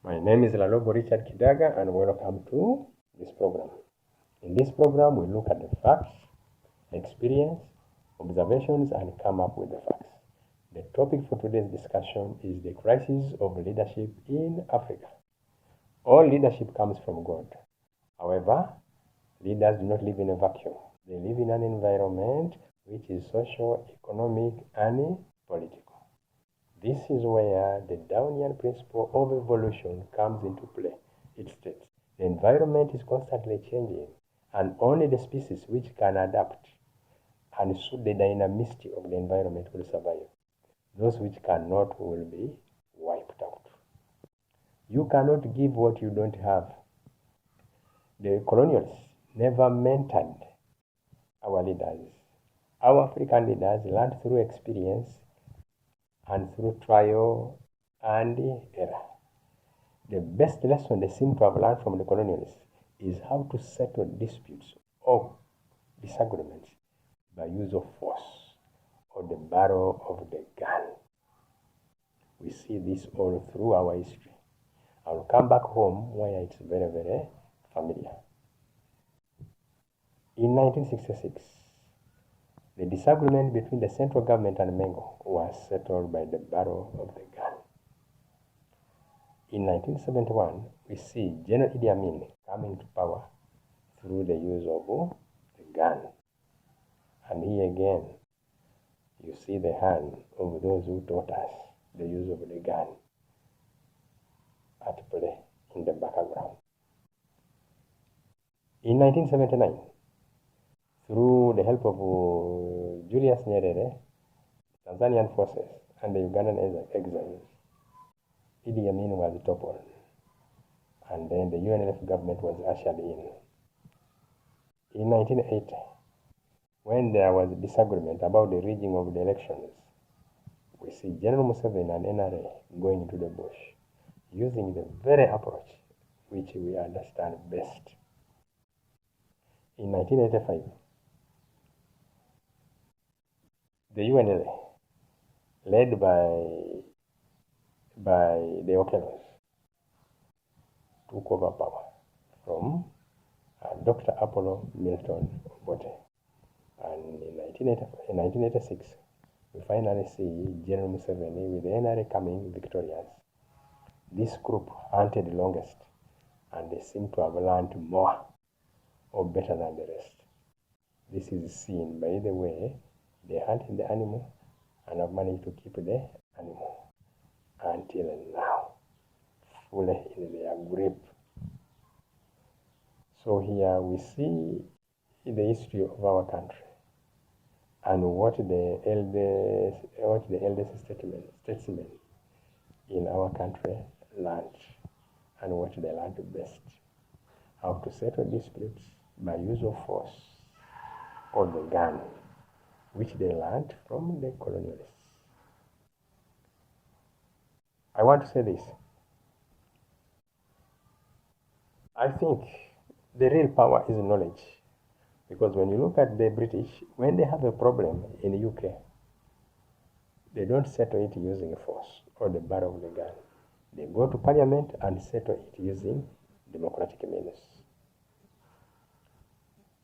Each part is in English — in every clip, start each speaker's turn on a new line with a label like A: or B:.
A: My name is Lalobo Richard Kidaga, and welcome to this program. In this program, we look at the facts, experience, observations, and come up with the facts. The topic for today's discussion is the crisis of leadership in Africa. All leadership comes from God. However, leaders do not live in a vacuum. They live in an environment which is social, economic, and political. This is where the Darwinian principle of evolution comes into play. It states the environment is constantly changing, and only the species which can adapt and suit the dynamicity of the environment will survive. Those which cannot will be wiped out. You cannot give what you don't have. The colonialists never mentored our leaders. Our African leaders learned through experience and through trial and error. The best lesson they seem to have learned from the colonialists is how to settle disputes or disagreements by use of force or the barrel of the gun. We see this all through our history. I will come back home where it's very, very familiar. In 1966, the disagreement between the central government and Mengo was settled by the barrel of the gun. In 1971, we see General Idi Amin coming to power through the use of the gun. And here again, you see the hand of those who taught us the use of the gun at play in the background. In 1979, through the help of Julius Nyerere, Tanzanian forces, and the Ugandan exiles, Idi Amin was toppled, and then the UNLF government was ushered in. In 1980, when there was a disagreement about the rigging of the elections, we see General Museveni and NRA going into the bush, using the very approach which we understand best. In 1985, the UNLA, led by the Okelos, took over power from Dr. Apollo Milton Obote. And in 1986, we finally see General Museveni with the NRA coming victorious. This group hunted the longest, and they seem to have learned more or better than the rest. This is seen by the way they hunted the animal and have managed to keep the animal until now, fully in their grip. So here we see the history of our country and what the eldest statesmen in our country learned and what they learned best. How to settle disputes by use of force or the gun, which they learned from the colonialists. I want to say this. I think the real power is knowledge. Because when you look at the British, when they have a problem in the UK, they don't settle it using force or the barrel of the gun. They go to parliament and settle it using democratic means.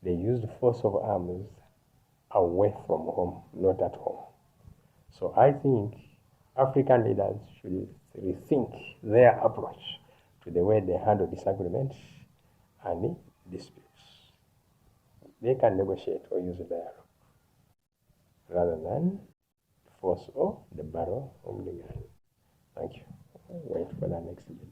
A: They use the force of arms away from home, not at home. So I think African leaders should rethink their approach to the way they handle disagreements and disputes. They can negotiate or use dialogue rather than force or the barrel of the gun. Thank you. Wait for the next video.